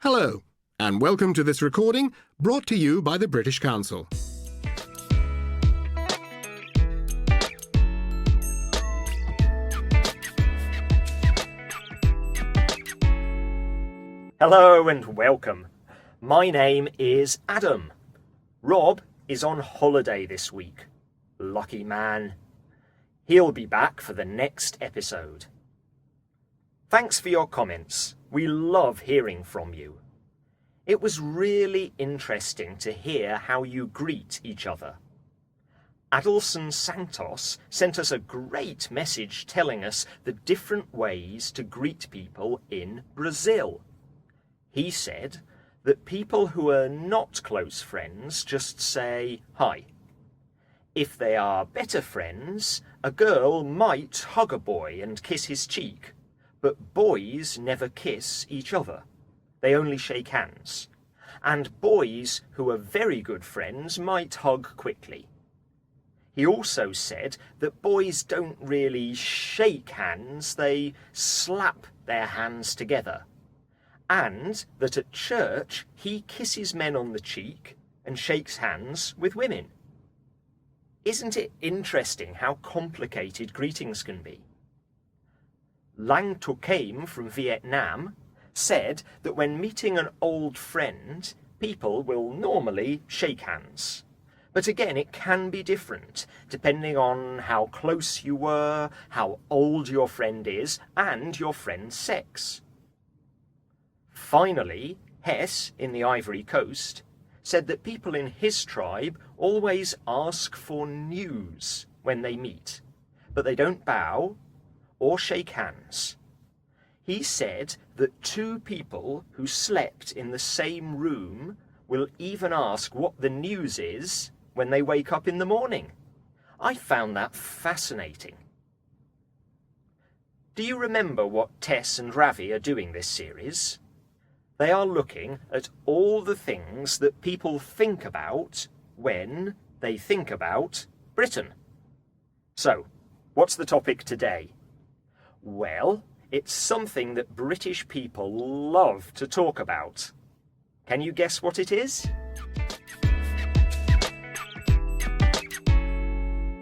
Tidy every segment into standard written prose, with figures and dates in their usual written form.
Hello, and welcome to this recording brought to you by the British Council. Hello and welcome. My name is Adam. Rob is on holiday this week. Lucky man. He'll be back for the next episode. Thanks for your comments. We love hearing from you. It was really interesting to hear how you greet each other. Adelson Santos sent us a great message telling us the different ways to greet people in Brazil. He said that people who are not close friends just say hi. If they are better friends, a girl might hug a boy and kiss his cheek, but boys never kiss each other. They only shake hands. And boys who are very good friends might hug quickly. He also said that boys don't really shake hands, they slap their hands together. And that at church he kisses men on the cheek and shakes hands with women. Isn't it interesting how complicated greetings can be? Lang To Came from Vietnam said that when meeting an old friend, people will normally shake hands. But again, it can be different, depending on how close you were, how old your friend is, and your friend's sex. Finally, Hess in the Ivory Coast said that people in his tribe always ask for news when they meet, but they don't bow or shake hands. He said that two people who slept in the same room will even ask what the news is when they wake up in the morning. I found that fascinating. Do you remember what Tess and Ravi are doing this series? They are looking at all the things that people think about when they think about Britain. So, what's the topic today? Well, it's something that British people love to talk about. Can you guess what it is?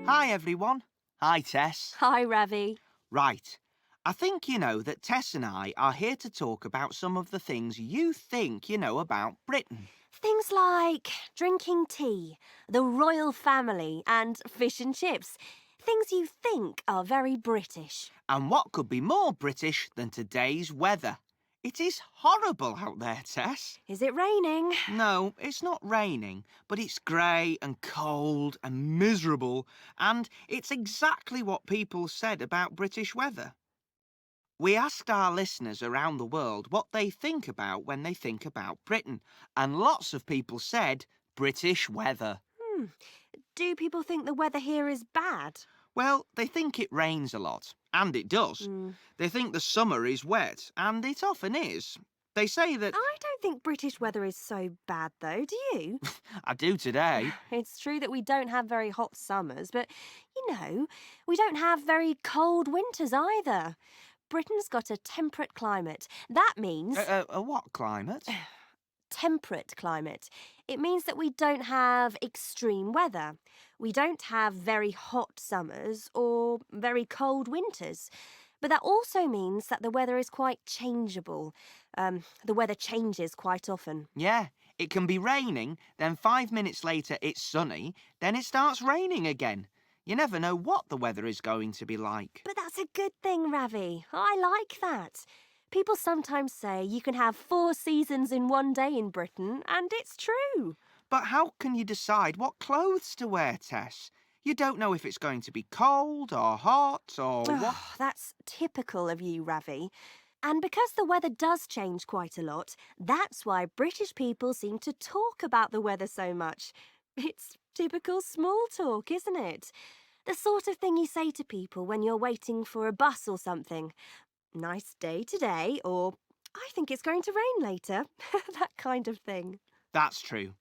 Hi everyone. Hi Tess. Hi, Ravi. Right. I think you know that Tess and I are here to talk about some of the things you think you know about Britain. Things like drinking tea, the royal family, and fish and chips. Things you think are very British. And what could be more British than today's weather? It is horrible out there, Tess. Is it raining? No, it's not raining, but it's grey and cold and miserable, and it's exactly what people said about British weather. We asked our listeners around the world what they think about when they think about Britain, and lots of people said British weather. Do people think the weather here is bad? Well, they think it rains a lot, and it does. They think the summer is wet, and it often is. They say that... I don't think British weather is so bad, though, do you? I do today. It's true that we don't have very hot summers, but, you know, we don't have very cold winters either. Britain's got a temperate climate. That means... A what climate? Temperate climate. It means that we don't have extreme weather. We don't have very hot summers or very cold winters. But that also means that the weather is quite changeable. The weather changes quite often. Yeah, it can be raining, then 5 minutes later it's sunny, then it starts raining again. You never know what the weather is going to be like. But that's a good thing, Ravi. I like that. People sometimes say you can have 4 seasons in one day in Britain, and it's true. But how can you decide what clothes to wear, Tess? You don't know if it's going to be cold or hot or what. That's typical of you, Ravi. And because the weather does change quite a lot, that's why British people seem to talk about the weather so much. It's typical small talk, isn't it? The sort of thing you say to people when you're waiting for a bus or something. Nice day today, or I think it's going to rain later. That kind of thing. That's true.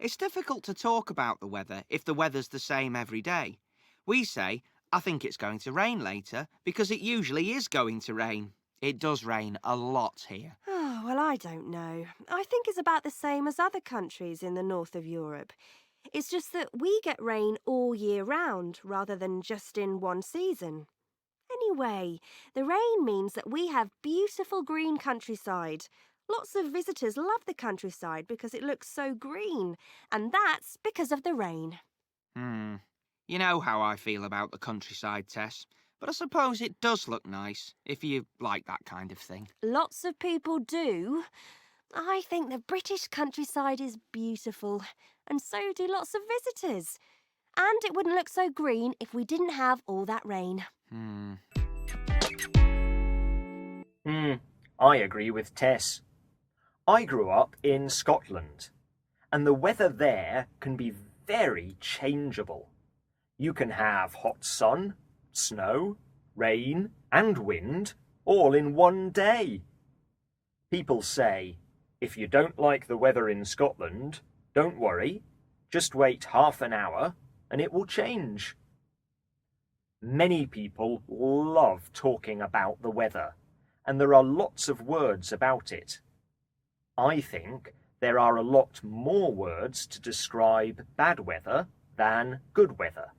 It's difficult to talk about the weather if the weather's the same every day. We say, I think it's going to rain later, because it usually is going to rain. It does rain a lot here. Well, I don't know. I think it's about the same as other countries in the north of Europe. It's just that we get rain all year round rather than just in one season. Anyway, the rain means that we have beautiful green countryside. Lots of visitors love the countryside because it looks so green, and that's because of the rain. You know how I feel about the countryside, Tess, but I suppose it does look nice if you like that kind of thing. Lots of people do. I think the British countryside is beautiful, and so do lots of visitors. And it wouldn't look so green if we didn't have all that rain. I agree with Tess. I grew up in Scotland, and the weather there can be very changeable. You can have hot sun, snow, rain, and wind all in one day. People say, if you don't like the weather in Scotland, don't worry, just wait half an hour and it will change. Many people love talking about the weather, and there are lots of words about it. I think there are a lot more words to describe bad weather than good weather.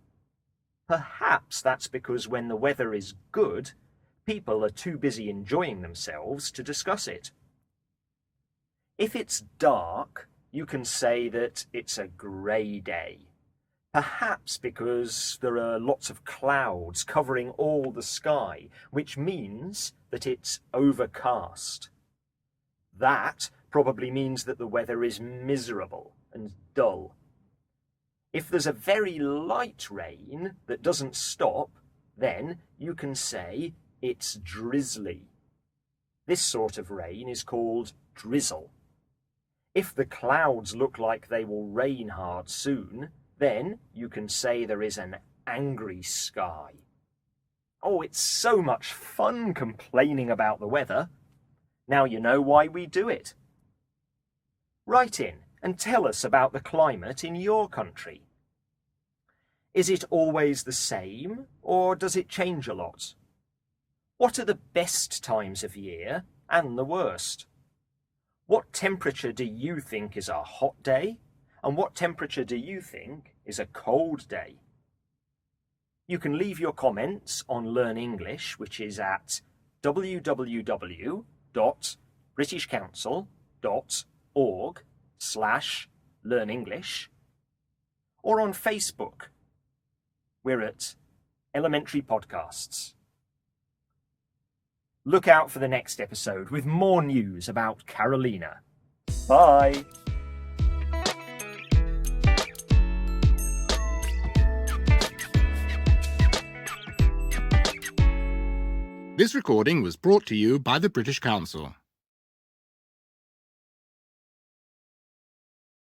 Perhaps that's because when the weather is good, people are too busy enjoying themselves to discuss it. If it's dark, you can say that it's a grey day. Perhaps because there are lots of clouds covering all the sky, which means that it's overcast. That probably means that the weather is miserable and dull. If there's a very light rain that doesn't stop, then you can say it's drizzly. This sort of rain is called drizzle. If the clouds look like they will rain hard soon, then you can say there is an angry sky. Oh, it's so much fun complaining about the weather. Now you know why we do it. Write in and tell us about the climate in your country. Is it always the same, or does it change a lot? What are the best times of year and the worst? What temperature do you think is a hot day, and what temperature do you think is a cold day? You can leave your comments on Learn English, which is at www.britishcouncil.org/learnenglish, or on Facebook. We're at Elementary Podcasts. Look out for the next episode with more news about Carolina. Bye! This recording was brought to you by the British Council.